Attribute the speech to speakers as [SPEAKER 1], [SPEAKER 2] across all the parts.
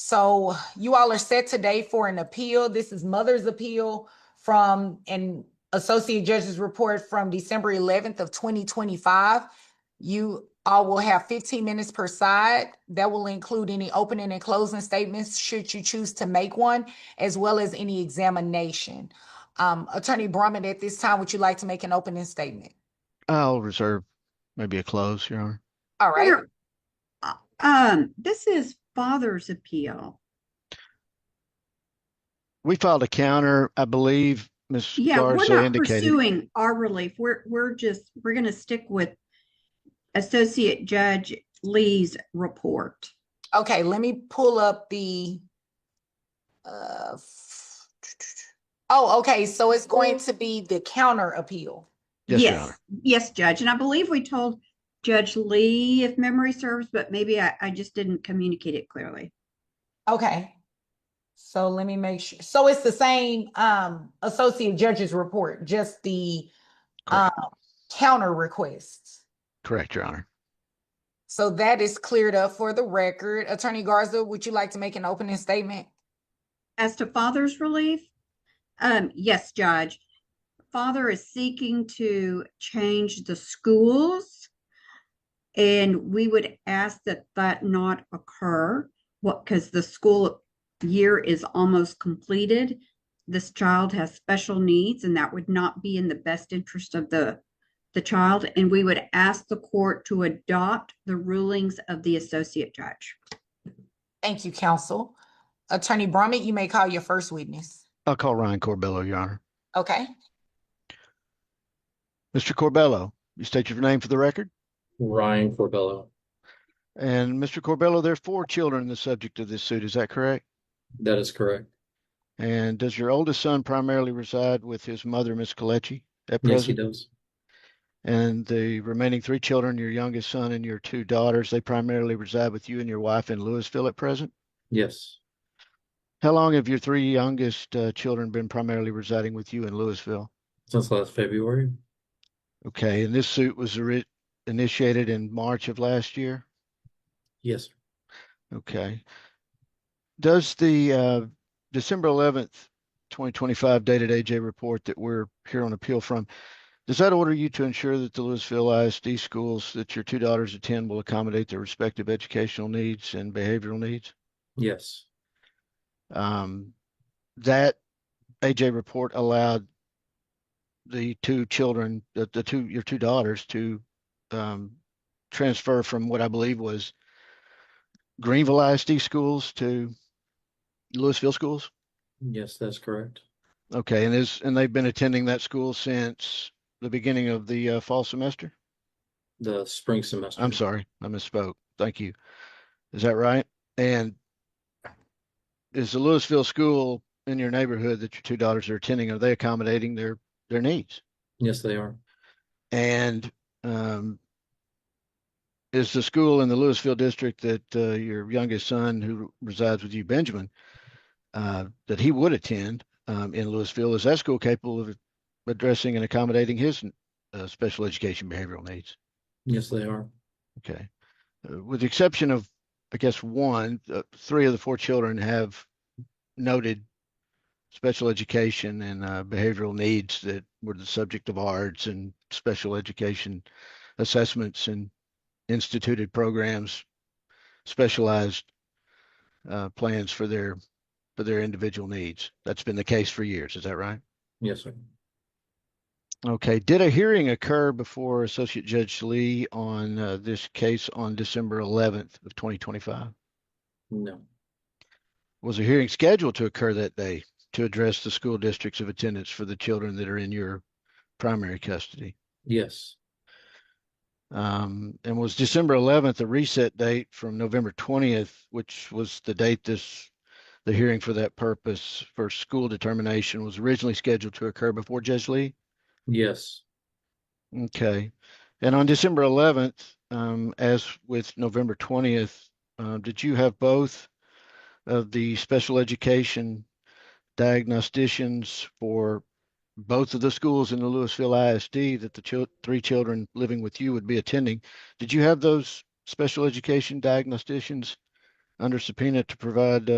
[SPEAKER 1] So you all are set today for an appeal. This is Mother's appeal from an associate judge's report from December 11th of 2025. You all will have 15 minutes per side. That will include any opening and closing statements should you choose to make one, as well as any examination. Attorney Brumman, at this time, would you like to make an opening statement?
[SPEAKER 2] I'll reserve maybe a close, Your Honor.
[SPEAKER 1] All right.
[SPEAKER 3] This is father's appeal.
[SPEAKER 2] We filed a counter, I believe Ms.
[SPEAKER 3] Yeah, we're
[SPEAKER 2] Garza
[SPEAKER 3] not
[SPEAKER 2] indicated.
[SPEAKER 3] pursuing our relief. We're going to stick with Associate Judge Lee's report.
[SPEAKER 1] Okay, let me pull up the okay, so it's going to be the counter appeal.
[SPEAKER 2] Yes, Your Honor.
[SPEAKER 3] Yes, Judge. And I believe we told Judge Lee, if memory serves, but maybe I just didn't communicate it clearly.
[SPEAKER 1] Okay. So let me make sure. So it's the same associate judge's report, just the counter requests.
[SPEAKER 2] Correct, Your Honor.
[SPEAKER 1] So that is cleared up for the record. Attorney Garza, would you like to make an opening statement?
[SPEAKER 3] As to father's relief, yes, Judge. Father is seeking to change the schools, and we would ask that that not occur. Because the school year is almost completed. This child has special needs, and that would not be in the best interest of the child. And we would ask the court to adopt the rulings of the associate judge.
[SPEAKER 1] Thank you, counsel. Attorney Brumman, you may call your first witness.
[SPEAKER 2] I'll call Ryan Corbello, Your Honor.
[SPEAKER 1] Okay.
[SPEAKER 2] Mr. Corbello, you state your name for the record.
[SPEAKER 4] Ryan Corbello.
[SPEAKER 2] And Mr. Corbello, there are 4 children the subject of this suit. Is that correct?
[SPEAKER 4] That is correct.
[SPEAKER 2] And does your oldest son primarily reside with his mother, Miss Kalechi, at present?
[SPEAKER 4] Yes, he does.
[SPEAKER 2] And the remaining 3 children, your youngest son and your 2 daughters, they primarily reside with you and your wife in Louisville at present?
[SPEAKER 4] Yes.
[SPEAKER 2] How long have your 3 youngest children been primarily residing with you in Louisville?
[SPEAKER 4] Since last February.
[SPEAKER 2] Okay, and this suit was initiated in March of last year?
[SPEAKER 4] Yes.
[SPEAKER 2] Okay. Does the December 11th, 2025 dated AJ report that we're here on appeal from, does that order you to ensure that the Louisville ISD schools that your 2 daughters attend will accommodate their respective educational needs and behavioral needs?
[SPEAKER 4] Yes.
[SPEAKER 2] That AJ report allowed the 2 children, your 2 daughters to transfer from what I believe was Greenville ISD schools to Louisville schools?
[SPEAKER 4] Yes, that's correct.
[SPEAKER 2] Okay, and they've been attending that school since the beginning of the fall semester?
[SPEAKER 4] The spring semester.
[SPEAKER 2] I'm sorry, I misspoke. Thank you. Is that right? And is the Louisville school in your neighborhood that your 2 daughters are attending, are they accommodating their needs?
[SPEAKER 4] Yes, they are.
[SPEAKER 2] And is the school in the Louisville district that your youngest son who resides with you, Benjamin, that he would attend in Louisville, is that school capable of addressing and accommodating his special education behavioral needs?
[SPEAKER 4] Yes, they are.
[SPEAKER 2] Okay. With the exception of, I guess, 1, 3 of the 4 children have noted special education and behavioral needs that were the subject of ARDS and special education assessments and instituted programs, specialized plans for their individual needs. That's been the case for years. Is that right?
[SPEAKER 4] Yes, sir.
[SPEAKER 2] Okay. Did a hearing occur before Associate Judge Lee on this case on December 11th of 2025?
[SPEAKER 4] No.
[SPEAKER 2] Was a hearing scheduled to occur that day to address the school districts of attendance for the children that are in your primary custody?
[SPEAKER 4] Yes.
[SPEAKER 2] And was December 11th a reset date from November 20th, which was the date the hearing for that purpose for school determination was originally scheduled to occur before Judge Lee?
[SPEAKER 4] Yes.
[SPEAKER 2] Okay. And on December 11th, as with November 20th, did you have both of the special education diagnosticians for both of the schools in the Louisville ISD that the 3 children living with you would be attending? Did you have those special education diagnosticians under subpoena to provide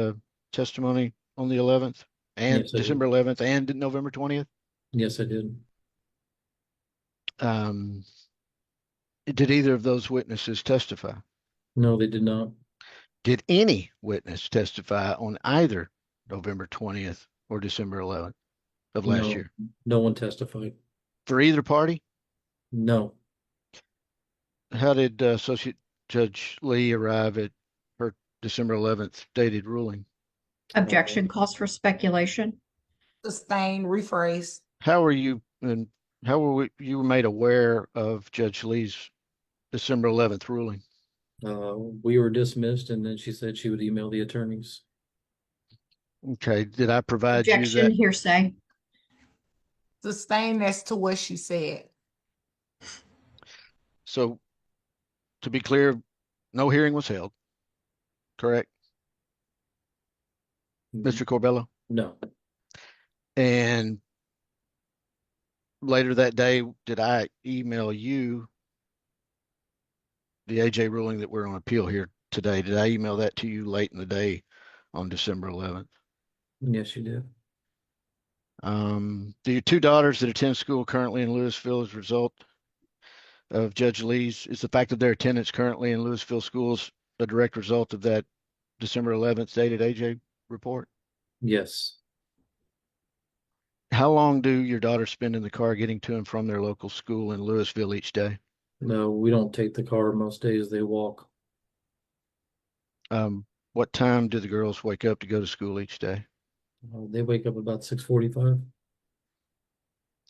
[SPEAKER 2] testimony on the 11th and
[SPEAKER 4] Yes, I did.
[SPEAKER 2] December 11th and November 20th?
[SPEAKER 4] Yes, I did.
[SPEAKER 2] Did either of those witnesses testify?
[SPEAKER 4] No, they did not.
[SPEAKER 2] Did any witness testify on either November 20th or December 11th of last
[SPEAKER 4] No,
[SPEAKER 2] year?
[SPEAKER 4] no one testified.
[SPEAKER 2] For either party?
[SPEAKER 4] No.
[SPEAKER 2] How did Associate Judge Lee arrive at her December 11th dated ruling?
[SPEAKER 3] Objection calls for speculation.
[SPEAKER 1] Sustain, rephrase.
[SPEAKER 2] How were you and how were you were made aware of Judge Lee's December 11th ruling?
[SPEAKER 4] We were dismissed, and then she said she would email the attorneys.
[SPEAKER 2] Okay, did I provide you
[SPEAKER 3] Objection,
[SPEAKER 2] that?
[SPEAKER 3] hearsay.
[SPEAKER 1] Sustain as to what she said.
[SPEAKER 2] So, to be clear, no hearing was held, correct, Mr. Corbello?
[SPEAKER 4] No.
[SPEAKER 2] And later that day, did I email you the AJ ruling that we're on appeal here today? Did I email that to you late in the day on December 11th?
[SPEAKER 4] Yes, you did.
[SPEAKER 2] Do your two daughters that attend school currently in Louisville as a result of Judge Lee's, is the fact of their attendance currently in Louisville schools a direct result of that December 11th dated AJ report?
[SPEAKER 4] Yes.
[SPEAKER 2] How long do your daughters spend in the car getting to and from their local school in Louisville each day?
[SPEAKER 4] No, we don't take the car most days. They walk.
[SPEAKER 2] What time do the girls wake up to go to school each day?
[SPEAKER 4] They wake up about 6:45.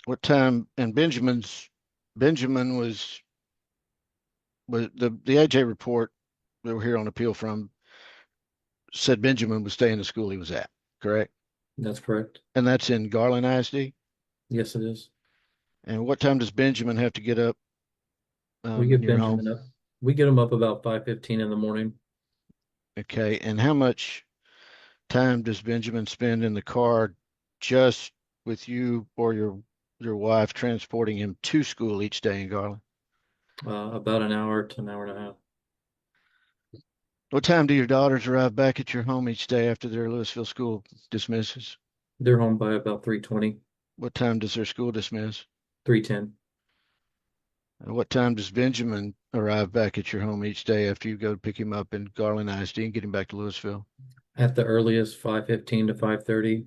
[SPEAKER 2] What time? And Benjamin was the AJ report that we're here on appeal from said Benjamin was staying in the school he was at, correct?
[SPEAKER 4] That's correct.
[SPEAKER 2] And that's in Garland ISD?
[SPEAKER 4] Yes, it is.
[SPEAKER 2] And what time does Benjamin have to get up
[SPEAKER 4] We
[SPEAKER 2] in
[SPEAKER 4] get
[SPEAKER 2] your
[SPEAKER 4] Benjamin
[SPEAKER 2] home?
[SPEAKER 4] up. We get him up about 5:15 in the morning.
[SPEAKER 2] Okay, and how much time does Benjamin spend in the car just with you or your wife transporting him to school each day in Garland?
[SPEAKER 4] About an hour to an hour and a half.
[SPEAKER 2] What time do your daughters arrive back at your home each day after their Louisville school dismisses?
[SPEAKER 4] They're home by about 3:20,
[SPEAKER 2] What time does their school dismiss?
[SPEAKER 4] 3:10.
[SPEAKER 2] And what time does Benjamin arrive back at your home each day after you go to pick him up in Garland ISD and get him back to Louisville?
[SPEAKER 4] At the earliest, 5:15 to 5:30,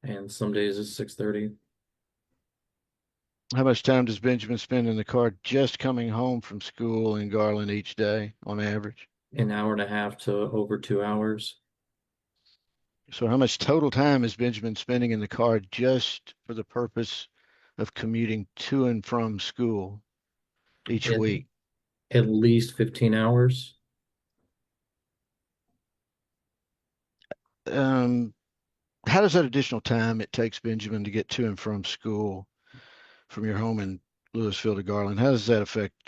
[SPEAKER 4] and some days it's 6:30.
[SPEAKER 2] How much time does Benjamin spend in the car just coming home from school in Garland each day on average?
[SPEAKER 4] An hour and a half to over 2 hours.
[SPEAKER 2] So how much total time is Benjamin spending in the car just for the purpose of commuting to and from school each
[SPEAKER 4] At-
[SPEAKER 2] week?
[SPEAKER 4] At least 15 hours.
[SPEAKER 2] How does that additional time it takes Benjamin to get to and from school from your home in Louisville to Garland, how does that affect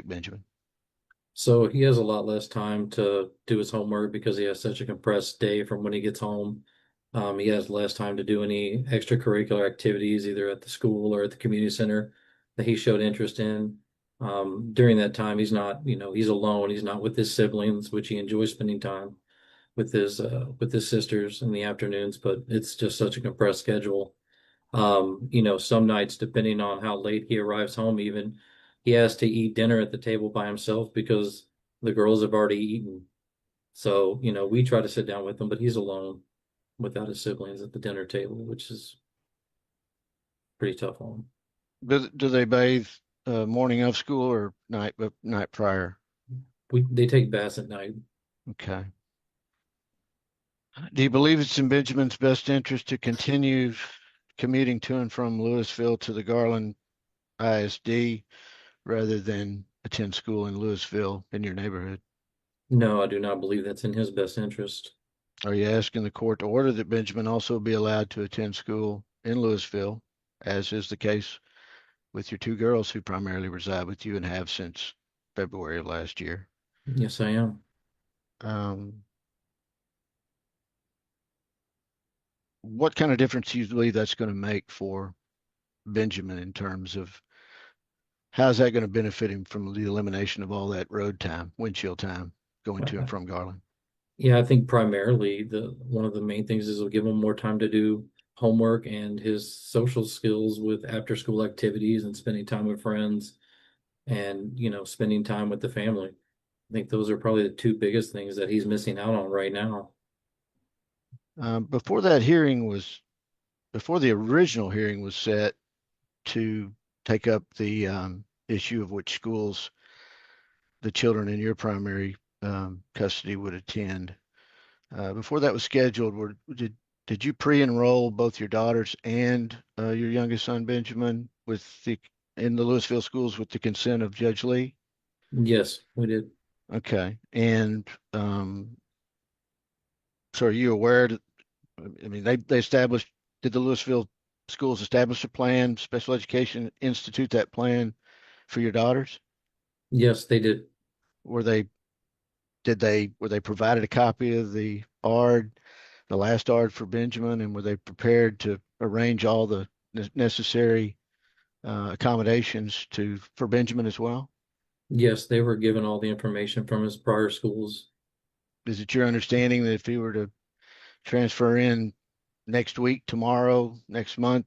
[SPEAKER 2] Benjamin?
[SPEAKER 4] So he has a lot less time to do his homework because he has such a compressed day from when he gets home. He has less time to do any extracurricular activities, either at the school or at the community center that he showed interest in. During that time, he's not, he's alone. He's not with his siblings, which he enjoys spending time with his sisters in the afternoons, but it's just such a compressed schedule. Some nights, depending on how late he arrives home, even he has to eat dinner at the table by himself because the girls have already eaten. So, we try to sit down with him, but he's alone without his siblings at the dinner table, which is pretty tough on him.
[SPEAKER 2] Do they bathe morning of school or night prior?
[SPEAKER 4] They take baths at night.
[SPEAKER 2] Okay. Do you believe it's in Benjamin's best interest to continue commuting to and from Louisville to the Garland ISD rather than attend school in Louisville in your neighborhood?
[SPEAKER 4] No, I do not believe that's in his best interest.
[SPEAKER 2] Are you asking the court to order that Benjamin also be allowed to attend school in Louisville, as is the case with your two girls who primarily reside with you and have since February of last year?
[SPEAKER 4] Yes, I am.
[SPEAKER 2] What kind of difference do you believe that's going to make for Benjamin in terms of how's that going to benefit him from the elimination of all that road time, windshield time? going to and from Garland?
[SPEAKER 4] Yeah, I think primarily one of the main things is it'll give him more time to do homework and his social skills with after school activities and spending time with friends and, spending time with the family. I think those are probably the two biggest things that he's missing out on right now.
[SPEAKER 2] Before the original hearing was set to take up the issue of which schools the children in your primary custody would attend, before that was scheduled, did you pre-enroll both your daughters and your youngest son Benjamin in the Louisville schools with the consent of Judge Lee?
[SPEAKER 4] Yes, we did.
[SPEAKER 2] Okay, and so are you aware that, I mean, they established, did the Louisville schools establish a plan, special education institute that plan for your daughters?
[SPEAKER 4] Yes, they did.
[SPEAKER 2] Were they provided a copy of the ARD, the last ARD for Benjamin, and were they prepared to arrange all the necessary accommodations for Benjamin as well?
[SPEAKER 4] Yes, they were given all the information from his prior schools.
[SPEAKER 2] Is it your understanding that if he were to transfer in next week, tomorrow, next month,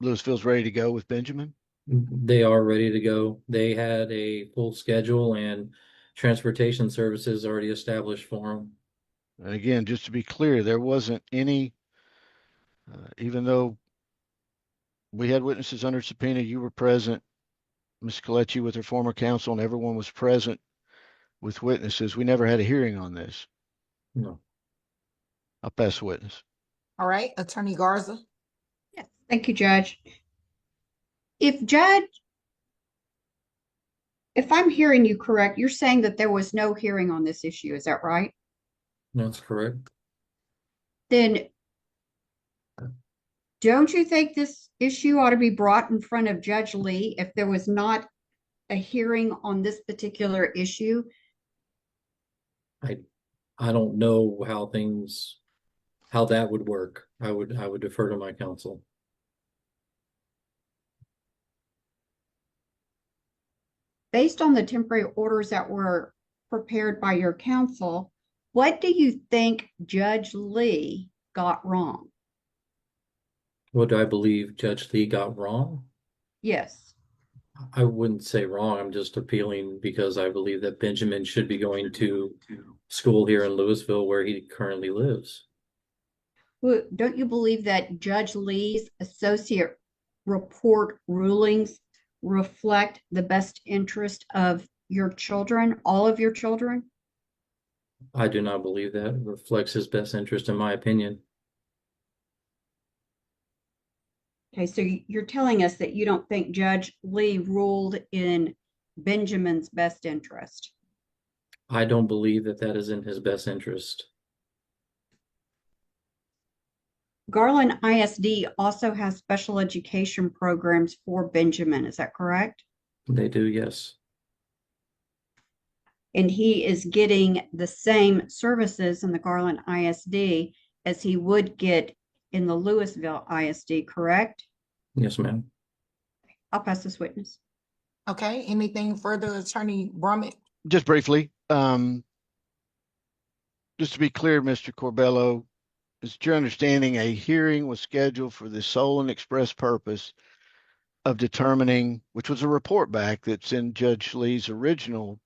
[SPEAKER 2] Louisville's ready to go with Benjamin?
[SPEAKER 4] They are ready to go. They had a full schedule and transportation services already established for them.
[SPEAKER 2] And again, just to be clear, there wasn't any, even though we had witnesses under subpoena, you were present, Ms. Colecci with her former counsel, and everyone was present with witnesses. We never had a hearing on this.
[SPEAKER 4] No.
[SPEAKER 2] I'll pass the witness.
[SPEAKER 1] All right, Attorney Garza.
[SPEAKER 3] Yes, thank you, Judge. If I'm hearing you correct, you're saying that there was no hearing on this issue, is that right?
[SPEAKER 4] That's correct.
[SPEAKER 3] Then don't you think this issue ought to be brought in front of Judge Lee if there was not a hearing on this particular issue?
[SPEAKER 4] I don't know how that would work. I would defer to my counsel.
[SPEAKER 3] Based on the temporary orders that were prepared by your counsel, what do you think Judge Lee got wrong?
[SPEAKER 4] What do I believe Judge Lee got wrong?
[SPEAKER 3] Yes.
[SPEAKER 4] I wouldn't say wrong. I'm just appealing because I believe that Benjamin should be going to school here in Louisville where he currently lives.
[SPEAKER 3] Well, don't you believe that Judge Lee's associate report rulings reflect the best interest of your children, all of your children?
[SPEAKER 4] I do not believe that reflects his best interest, in my opinion.
[SPEAKER 3] Okay, so you're telling us that you don't think Judge Lee ruled in Benjamin's best interest.
[SPEAKER 4] I don't believe that is in his best interest.
[SPEAKER 3] Garland ISD also has special education programs for Benjamin, is that correct?
[SPEAKER 4] They do, yes.
[SPEAKER 3] And he is getting the same services in the Garland ISD as he would get in the Louisville ISD, correct?
[SPEAKER 4] Yes, ma'am.
[SPEAKER 3] I'll pass this witness.
[SPEAKER 1] Okay, anything further, Attorney Brummett?
[SPEAKER 2] Just briefly, just to be clear, Mr. Corbello, is it your understanding a hearing was scheduled for the sole and express purpose of determining, which was a report back that's in Judge Lee's original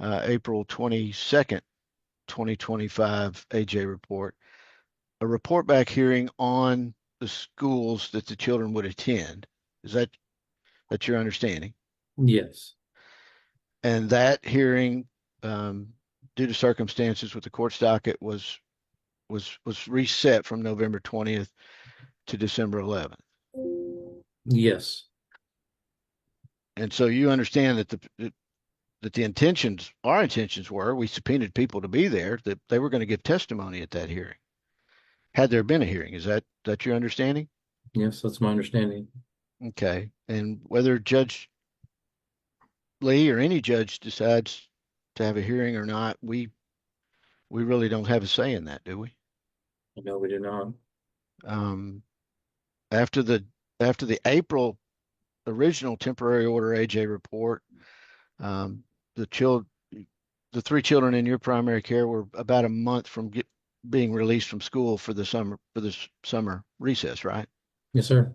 [SPEAKER 2] April 22nd, 2025 AJ report, a report back hearing on the schools that the children would attend? Is that's your understanding?
[SPEAKER 4] Yes.
[SPEAKER 2] And that hearing, due to circumstances with the court's docket, was reset from November 20th to December 11th.
[SPEAKER 4] Yes.
[SPEAKER 2] And so you understand that our intentions were, we subpoenaed people to be there, that they were going to give testimony at that hearing, had there been a hearing. Is that your understanding?
[SPEAKER 4] Yes, that's my understanding.
[SPEAKER 2] Okay. And whether Judge Lee or any judge decides to have a hearing or not, we really don't have a say in that, do we?
[SPEAKER 4] No, we do not.
[SPEAKER 2] After the April original temporary order AJ report, the the 3 children in your primary care were about a month from being released from school for the summer recess, right?
[SPEAKER 4] Yes, sir.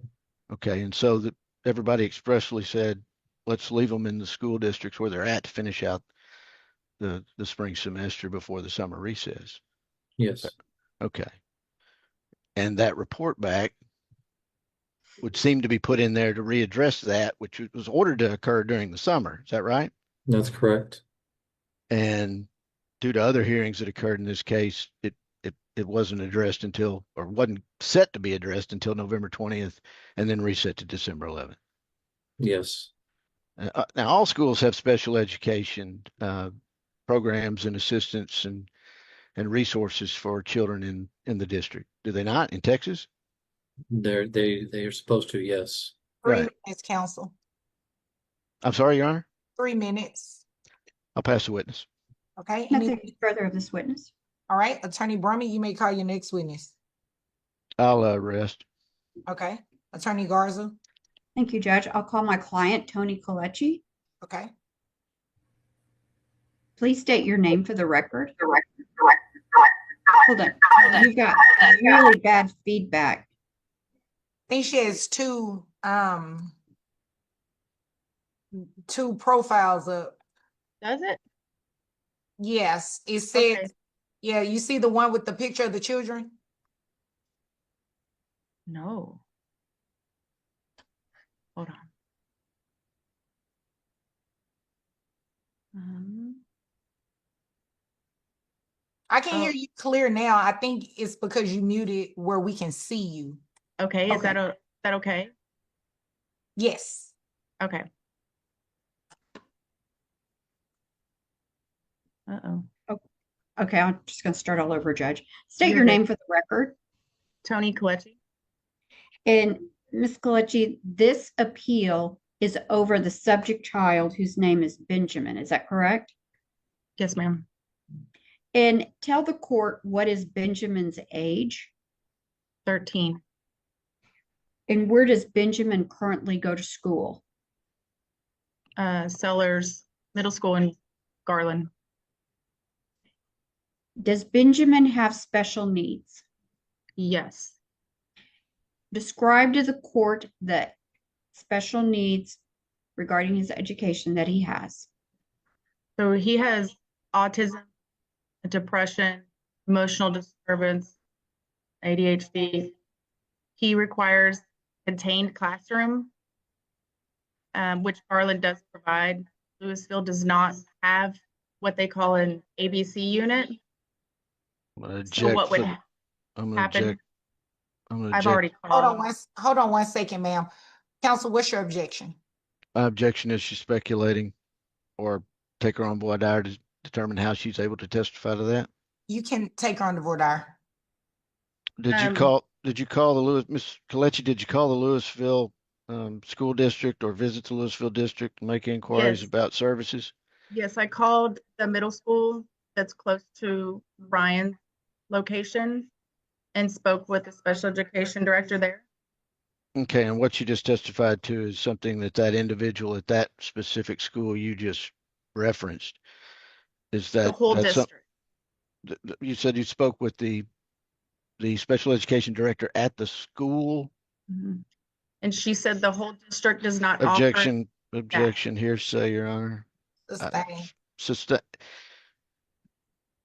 [SPEAKER 2] Okay, and so everybody expressly said, let's leave them in the school districts where they're at to finish out the spring semester before the summer recess.
[SPEAKER 4] Yes.
[SPEAKER 2] Okay. And that report back would seem to be put in there to readdress that, which was ordered to occur during the summer. Is that right?
[SPEAKER 4] That's correct.
[SPEAKER 2] And due to other hearings that occurred in this case, it wasn't addressed until, or wasn't set to be addressed until November 20th, and then reset to December 11th.
[SPEAKER 4] Yes.
[SPEAKER 2] Now, all schools have special education programs and assistance and resources for children in the district. Do they not in Texas?
[SPEAKER 4] They are supposed to, yes.
[SPEAKER 1] 3
[SPEAKER 2] Right.
[SPEAKER 1] minutes, counsel.
[SPEAKER 2] I'm sorry, Your Honor.
[SPEAKER 1] 3 minutes.
[SPEAKER 2] I'll pass the witness.
[SPEAKER 1] Okay.
[SPEAKER 3] Nothing further of this witness.
[SPEAKER 1] All right. Attorney Brummy, you may call your next witness.
[SPEAKER 2] I'll rest.
[SPEAKER 1] Okay. Attorney Garza.
[SPEAKER 3] Thank you, Judge. I'll call my client, Tony Colecci.
[SPEAKER 1] Okay.
[SPEAKER 3] Please state your name for the record. Hold on. You've got really bad feedback.
[SPEAKER 1] I think she has two profiles up.
[SPEAKER 5] Does it?
[SPEAKER 1] Yes, it says,
[SPEAKER 5] Okay.
[SPEAKER 1] yeah, you see the one with the picture of the children?
[SPEAKER 5] No. Hold on.
[SPEAKER 1] I can hear
[SPEAKER 5] Oh.
[SPEAKER 1] you clear now. I think it's because you muted where we can see you.
[SPEAKER 5] Okay, is
[SPEAKER 1] Okay.
[SPEAKER 5] that okay?
[SPEAKER 1] Yes.
[SPEAKER 5] Okay. Uh-oh.
[SPEAKER 3] Okay, I'm just going to start all over, Judge. State
[SPEAKER 5] You're
[SPEAKER 3] your
[SPEAKER 5] good.
[SPEAKER 3] name for the record.
[SPEAKER 5] Tony Colecci?
[SPEAKER 3] And Ms. Colecci, this appeal is over the subject child whose name is Benjamin. Is that correct?
[SPEAKER 5] Yes, ma'am.
[SPEAKER 3] And tell the court, what is Benjamin's age?
[SPEAKER 5] 13.
[SPEAKER 3] And where does Benjamin currently go to school?
[SPEAKER 5] Sellers Middle School in Garland.
[SPEAKER 3] Does Benjamin have special needs?
[SPEAKER 5] Yes.
[SPEAKER 3] Describe to the court the special needs regarding his education that he has.
[SPEAKER 5] So he has autism, depression, emotional disturbance, ADHD. He requires contained classroom, which Garland does provide. Louisville does not have what they call an ABC unit.
[SPEAKER 2] I'm gonna
[SPEAKER 5] So what would
[SPEAKER 2] I'm gonna
[SPEAKER 5] happen?
[SPEAKER 2] object. I'm gonna
[SPEAKER 5] I've
[SPEAKER 2] object.
[SPEAKER 5] already
[SPEAKER 1] Hold on
[SPEAKER 5] called.
[SPEAKER 1] hold on 1 second, ma'am. Counsel, what's your objection?
[SPEAKER 2] My objection is she's speculating, or take her on voir dire to determine how she's able to testify to that.
[SPEAKER 1] You can take her on the voir dire.
[SPEAKER 2] Did you call the Miss Colecci, did you call the Louisville school district or visit the Louisville district and make inquiries
[SPEAKER 5] Yes.
[SPEAKER 2] about services?
[SPEAKER 5] Yes, I called the middle school that's close to Ryan's location and spoke with the special education director there.
[SPEAKER 2] Okay, and what you just testified to is something that individual at that specific school you just referenced. Is
[SPEAKER 5] The
[SPEAKER 2] that
[SPEAKER 5] whole
[SPEAKER 2] that's
[SPEAKER 5] district.
[SPEAKER 2] you said you spoke with the special education director at the school?
[SPEAKER 5] Mhm. And she said the whole district does not offer.
[SPEAKER 2] Objection, hearsay, Your Honor.
[SPEAKER 1] Sustain.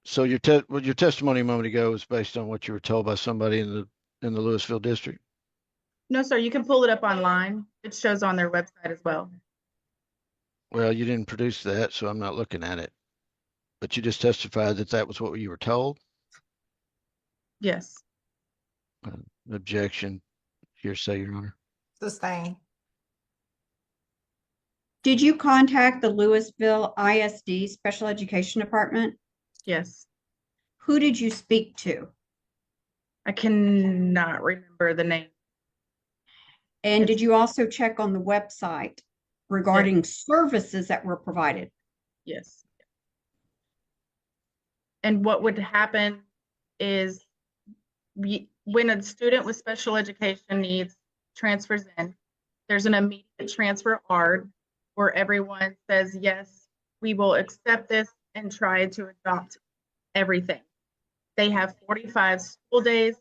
[SPEAKER 2] So your testimony a moment ago was based on what you were told by somebody in the Louisville district?
[SPEAKER 5] No, sir, you can pull it up online. It shows on their website as well.
[SPEAKER 2] Well, you didn't produce that, so I'm not looking at it. But you just testified that was what you were told?
[SPEAKER 5] Yes.
[SPEAKER 2] Objection, hearsay, Your Honor.
[SPEAKER 1] Sustain.
[SPEAKER 3] Did you contact the Louisville ISD Special Education Department?
[SPEAKER 5] Yes.
[SPEAKER 3] Who did you speak to?
[SPEAKER 5] I cannot remember the name.
[SPEAKER 3] And did you also check on the website regarding services that were provided?
[SPEAKER 5] Yes. And what would happen is when a student with special education needs transfers in, there's an immediate transfer ARD where everyone says, yes, we will accept this. and try to adopt everything. They have 45 school days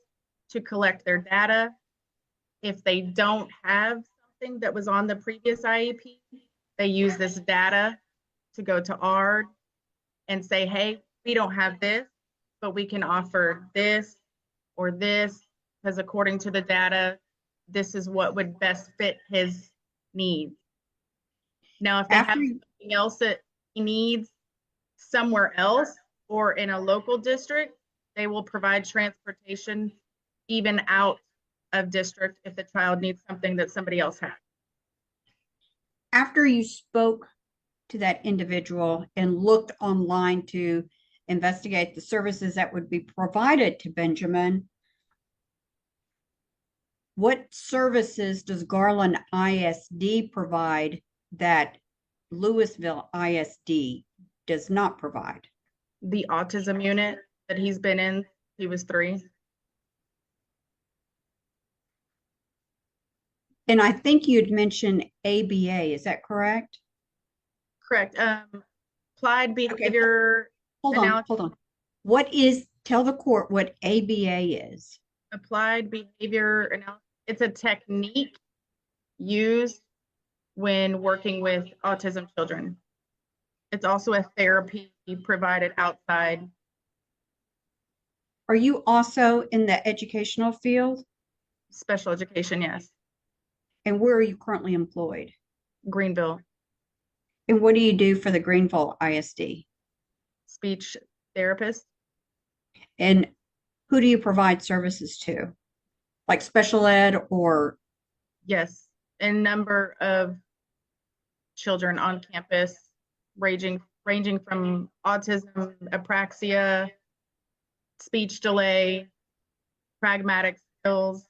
[SPEAKER 5] to collect their data. If they don't have something that was on the previous IEP, they use this data to go to ARD and say, hey, we don't have this, but we can offer this or this, because according to the data, this is what would best fit his needs. Now, if they have something else that he needs somewhere else or in a local district, they will provide transportation even out of district if the child needs something that somebody else has.
[SPEAKER 3] After you spoke to that individual and looked online to investigate the services that would be provided to Benjamin, what services does Garland ISD provide that Louisville ISD does not provide?
[SPEAKER 5] The autism unit that he's been in, he was 3.
[SPEAKER 3] And I think you'd mentioned ABA, is that correct?
[SPEAKER 5] Correct. Applied behavior.
[SPEAKER 3] Hold on. Tell the court what ABA is.
[SPEAKER 5] Applied behavior analysis. It's a technique used when working with autism children. It's also a therapy provided outside.
[SPEAKER 3] Are you also in the educational field?
[SPEAKER 5] Special education, yes.
[SPEAKER 3] And where are you currently employed?
[SPEAKER 5] Greenville.
[SPEAKER 3] And what do you do for the Greenville ISD?
[SPEAKER 5] Speech therapist.
[SPEAKER 3] And who do you provide services to? Like special ed or?
[SPEAKER 5] Yes, a number of children on campus, ranging from autism, apraxia, speech delay, pragmatic skills.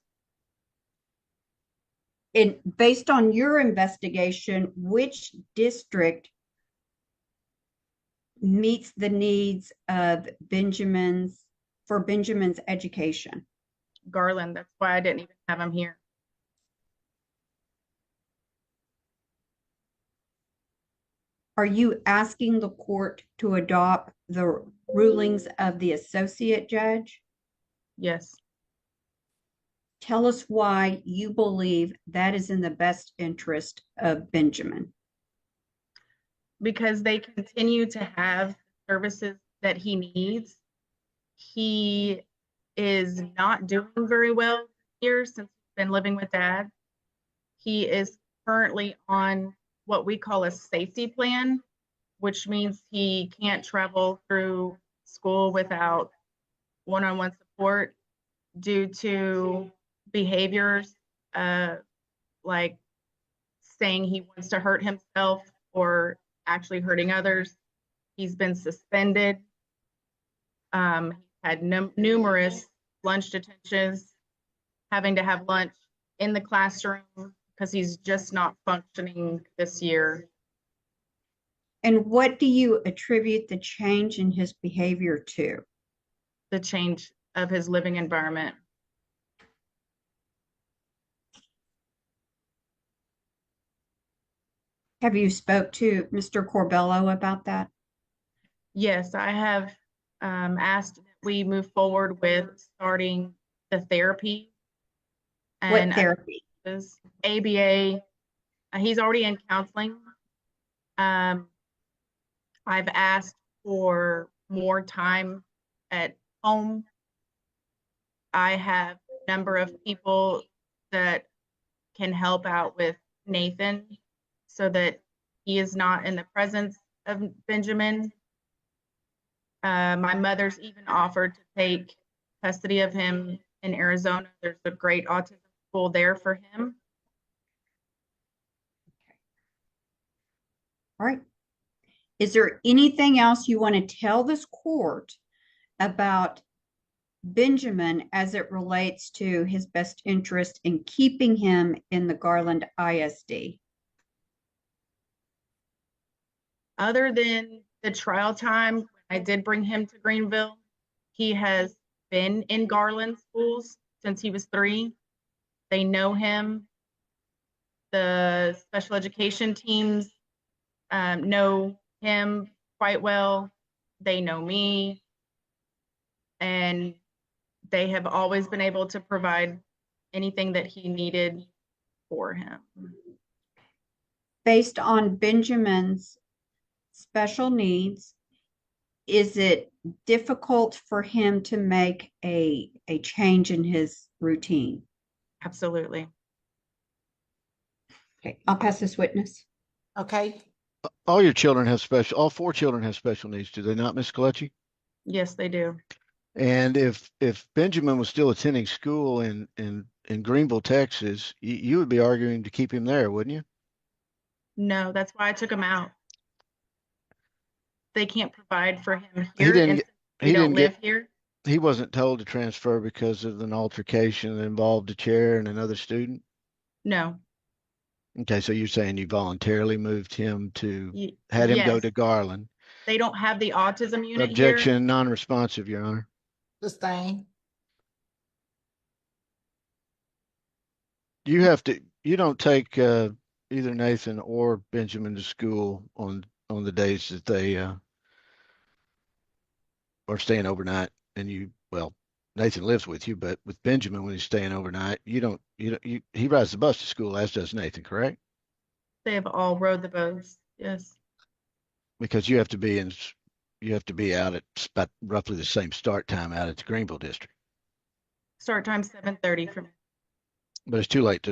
[SPEAKER 3] And based on your investigation, which district meets the needs of Benjamin's education?
[SPEAKER 5] Garland, that's why I didn't even have him here.
[SPEAKER 3] Are you asking the court to adopt the rulings of the associate judge?
[SPEAKER 5] Yes.
[SPEAKER 3] Tell us why you believe that is in the best interest of Benjamin.
[SPEAKER 5] Because they continue to have services that he needs. He is not doing very well here since he's been living with Dad. He is currently on what we call a safety plan, which means he can't travel through school without one-on-one support due to behaviors like saying he wants to hurt himself or actually hurting others. He's been suspended. He's had numerous lunch detentions, having to have lunch in the classroom because he's just not functioning this year.
[SPEAKER 3] And what do you attribute the change in his behavior to?
[SPEAKER 5] The change of his living environment.
[SPEAKER 3] Have you spoke to Mr. Corbello about that?
[SPEAKER 5] Yes, I have asked that we move forward with starting the therapy.
[SPEAKER 3] What therapy?
[SPEAKER 5] ABA. He's already in counseling. I've asked for more time at home. I have a number of people that can help out with Nathan so that he is not in the presence of Benjamin. My mother's even offered to take custody of him in Arizona. There's a great autism school there for him.
[SPEAKER 3] All right. Is there anything else you want to tell this court about Benjamin as it relates to his best interest in keeping him in the Garland ISD?
[SPEAKER 5] Other than the trial time, when I did bring him to Greenville, he has been in Garland schools since he was 3. They know him. The special education teams know him quite well. They know me. And they have always been able to provide anything that he needed for him.
[SPEAKER 3] Based on Benjamin's special needs, is it difficult for him to make a change in his routine?
[SPEAKER 5] Absolutely.
[SPEAKER 3] Okay, I'll pass this witness.
[SPEAKER 1] Okay,
[SPEAKER 2] All your children have all 4 children have special needs, do they not, Ms. Coletti?
[SPEAKER 5] Yes, they do.
[SPEAKER 2] And if Benjamin was still attending school in Greenville, Texas, you would be arguing to keep him there, wouldn't you?
[SPEAKER 5] No, that's why I took him out. They can't provide for him
[SPEAKER 2] He
[SPEAKER 5] here,
[SPEAKER 2] didn't
[SPEAKER 5] and
[SPEAKER 2] get-
[SPEAKER 5] since
[SPEAKER 2] he
[SPEAKER 5] we don't
[SPEAKER 2] didn't get-
[SPEAKER 5] live here.
[SPEAKER 2] He wasn't told to transfer because of an altercation that involved a chair and another student?
[SPEAKER 5] No.
[SPEAKER 2] Okay, so you're saying you voluntarily moved him to,
[SPEAKER 5] Y-
[SPEAKER 2] had him go
[SPEAKER 5] yes,
[SPEAKER 2] to Garland.
[SPEAKER 5] they don't have the autism unit here.
[SPEAKER 2] Objection, non-responsive, Your Honor.
[SPEAKER 1] sustain.
[SPEAKER 2] You don't take either Nathan or Benjamin to school on the days that they are staying overnight, and well, Nathan lives with you, but with Benjamin, when he's staying overnight, he rides the bus to school, as does Nathan, correct?
[SPEAKER 5] They have all rode the boats. Yes.
[SPEAKER 2] Because you have to be out at about roughly the same start time out at the Greenville district.
[SPEAKER 5] Start time 7:30 for me.
[SPEAKER 2] But it's too late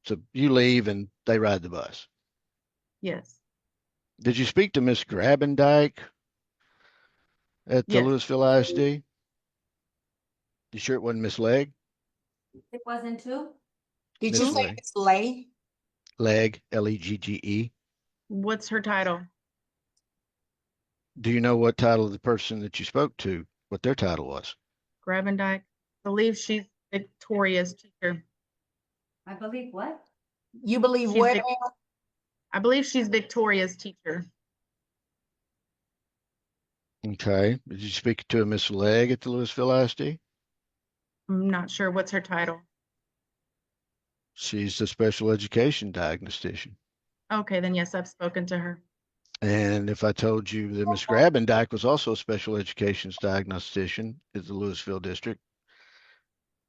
[SPEAKER 2] so you leave and they ride the bus.
[SPEAKER 5] Yes.
[SPEAKER 2] Did you speak to Miss Grabendike at the
[SPEAKER 5] Yes.
[SPEAKER 2] Louisville ISD? You sure it wasn't Miss Legg?
[SPEAKER 6] It wasn't too?
[SPEAKER 1] Did
[SPEAKER 2] Miss
[SPEAKER 1] you say
[SPEAKER 2] Lay.
[SPEAKER 1] Miss Lay?
[SPEAKER 2] Legg, Legge.
[SPEAKER 5] What's her title?
[SPEAKER 2] Do you know what title of the person that you spoke to, what their title was?
[SPEAKER 5] Gravendike. I believe she's Victoria's teacher.
[SPEAKER 6] I believe what?
[SPEAKER 1] You believe
[SPEAKER 5] She's
[SPEAKER 1] what?
[SPEAKER 5] Vic-
[SPEAKER 1] ma'am?
[SPEAKER 5] I believe she's Victoria's teacher.
[SPEAKER 2] Okay. Did you speak to a Miss Legg at the Louisville ISD?
[SPEAKER 5] I'm not sure what's her title.
[SPEAKER 2] She's the special education diagnostician.
[SPEAKER 5] Okay, then yes, I've spoken to her.
[SPEAKER 2] And if I told you that Miss Grabendike was also a special education diagnostician at the Louisville district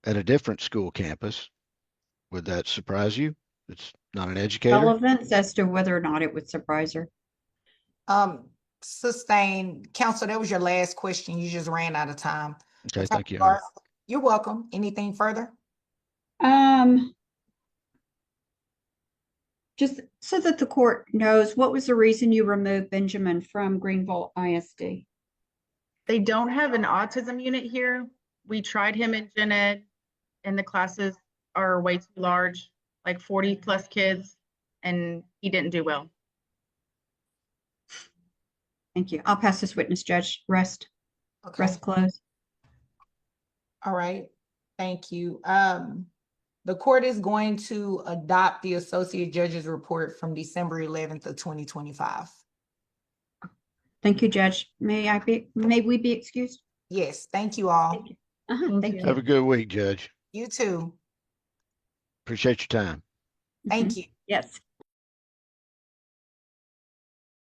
[SPEAKER 2] at a different school campus, would that surprise you? It's not an educator?
[SPEAKER 3] Relevance as to whether or not it would surprise her.
[SPEAKER 1] Sustain. Counsel, that was your last question. You just ran out of time.
[SPEAKER 2] Okay, thank you, Your Honor.
[SPEAKER 1] You're welcome. Anything further?
[SPEAKER 3] Just so that the court knows, what was the reason you removed Benjamin from Greenville ISD?
[SPEAKER 5] They don't have an autism unit here. We tried him in gen ed, and the classes are way too large, like 40 plus kids, and he didn't do well.
[SPEAKER 3] Thank you. I'll pass this witness, Judge. Rest
[SPEAKER 1] Okay.
[SPEAKER 3] closed.
[SPEAKER 1] All right. Thank you. The court is going to adopt the associate judge's report from December 11th of 2025.
[SPEAKER 3] Thank you, Judge. May we be excused?
[SPEAKER 1] Yes, thank you all.
[SPEAKER 3] Thank you.
[SPEAKER 5] Thank you.
[SPEAKER 2] Have a good week, Judge.
[SPEAKER 1] You too.
[SPEAKER 2] Appreciate your time.
[SPEAKER 1] Thank you.
[SPEAKER 3] Yes.